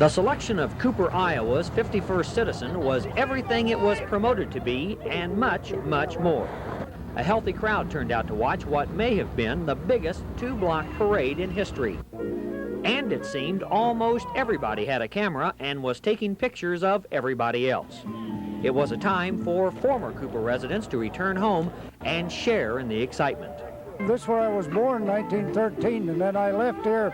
The selection of Cooper, Iowa's 51st citizen was everything it was promoted to be and much, much more. A healthy crowd turned out to watch what may have been the biggest two-block parade in history. And it seemed almost everybody had a camera and was taking pictures of everybody else. It was a time for former Cooper residents to return home and share in the excitement. This is where I was born in 1913, and then I left here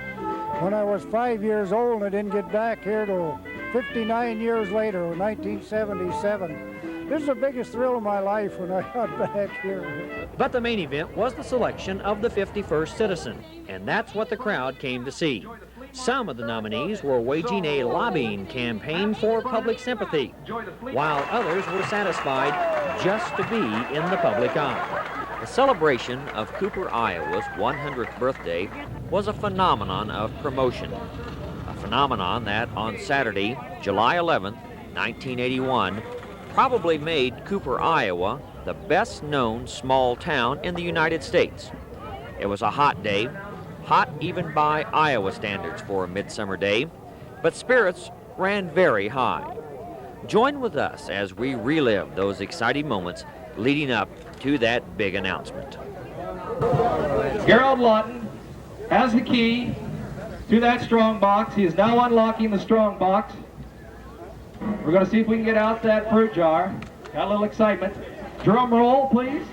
when I was 5 years old, and I didn't get back here till 59 years later, 1977. This is the biggest thrill of my life when I got back here. But the main event was the selection of the 51st citizen, and that's what the crowd came to see. Some of the nominees were waging a lobbying campaign for public sympathy, while others were satisfied just to be in the public eye. The celebration of Cooper, Iowa's 100th birthday was a phenomenon of promotion, a phenomenon that on Saturday, July 11th, 1981, probably made Cooper, Iowa, the best-known small town in the United States. It was a hot day, hot even by Iowa standards for a midsummer day, but spirits ran very high. Join with us as we relive those exciting moments leading up to that big announcement. Gerald Lawton has the key to that strong box. He is now unlocking the strong box. We're going to see if we can get out that fruit jar. Got a little excitement. Drum roll, please.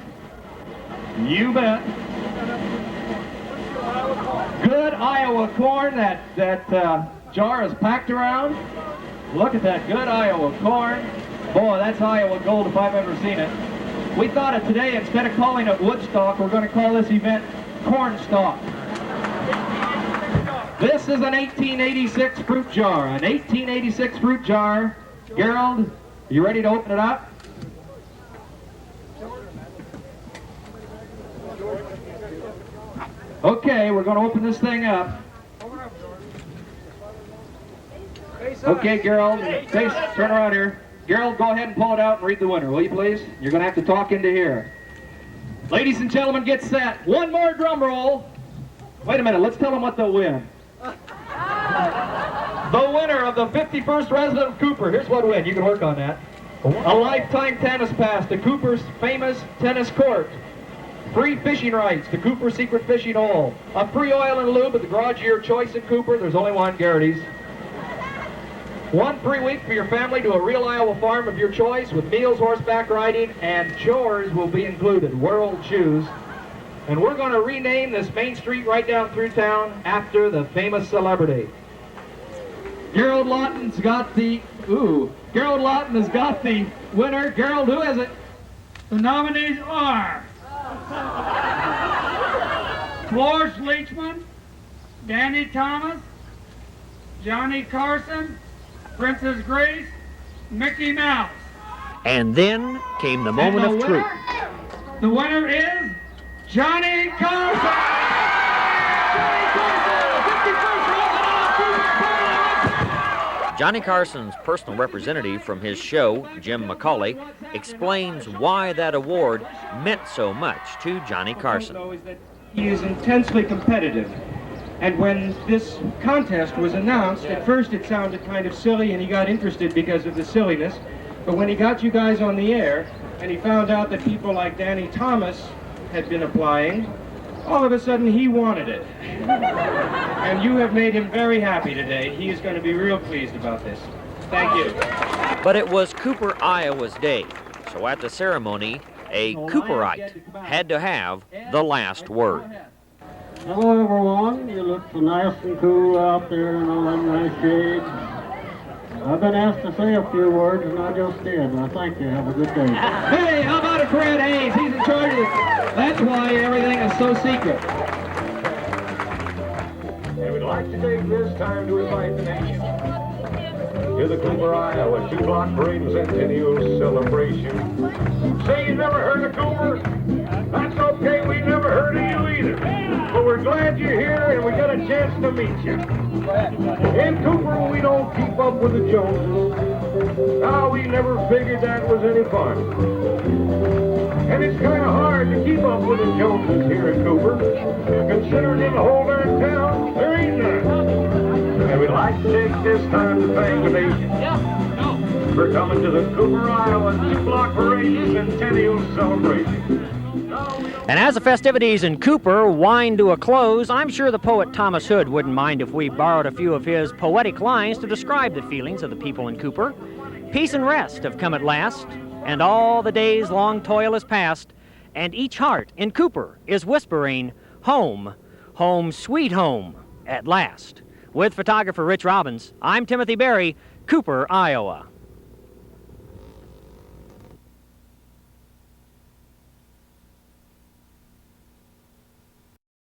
You bet. Good Iowa corn. That jar is packed around. Look at that good Iowa corn. Boy, that's Iowa gold if I've ever seen it. We thought of today, instead of calling it Woodstock, we're going to call this event Cornstalk. This is an 1886 fruit jar. An 1886 fruit jar. Gerald, are you ready to open it up? Okay, we're going to open this thing up. Okay, Gerald, turn around here. Gerald, go ahead and pull it out and read the winner, will you please? You're going to have to talk into here. Ladies and gentlemen, get set. One more drum roll. Wait a minute, let's tell them what they'll win. The winner of the 51st resident of Cooper, here's what win, you can work on that. A lifetime tennis pass to Cooper's famous tennis court. Free fishing rights to Cooper Secret Fishing Hole. A free oil and lube at the garage of your choice in Cooper. There's only one, Garrity's. 1 free week for your family to a real Iowa farm of your choice with meals, horseback riding, and chores will be included. World Shoes. And we're going to rename this main street right down through town after the famous celebrity. Gerald Lawton's got the, Gerald Lawton has got the winner. Gerald, who is it? The nominees are Florence Leachman, Danny Thomas, Johnny Carson, Princess Grace, Mickey Mouse. And then came the moment of truth. The winner is Johnny Carson! Johnny Carson's personal representative from his show, Jim McCauley, explains why that award meant so much to Johnny Carson. He is intensely competitive. And when this contest was announced, at first it sounded kind of silly and he got interested because of the silliness. But when he got you guys on the air and he found out that people like Danny Thomas had been applying, all of a sudden he wanted it. And you have made him very happy today. He is going to be real pleased about this. Thank you. But it was Cooper, Iowa's day. So at the ceremony, a Cooperite had to have the last word. Hello everyone, you look so nice and cool out there in all them nice shades. I've been asked to say a few words and I just did, and I thank you. Have a good day. Hey, how about it, Fred Hayes? He's in charge of it. That's why everything is so secret. And we'd like to take this time to invite the nation to the Cooper, Iowa 2-block parade and centennial celebration. Say you never heard of Cooper? That's okay, we never heard of you either. But we're glad you're here and we got a chance to meet you. In Cooper, we don't keep up with the Joneses. Now, we never figured that was any fun. And it's kind of hard to keep up with the Joneses here in Cooper. Considering in the whole darn town, there ain't none. And we'd like I'd like to take this time to thank the nation for coming to the Cooper, Iowa 2-block parade centennial celebration. And as the festivities in Cooper wind to a close, I'm sure the poet Thomas Hood wouldn't mind if we borrowed a few of his poetic lines to describe the feelings of the people in Cooper. Peace and rest have come at last, and all the day's long toil is past, and each heart in Cooper is whispering, home, home, sweet home, at last. With photographer Rich Robbins, I'm Timothy Berry, Cooper, Iowa.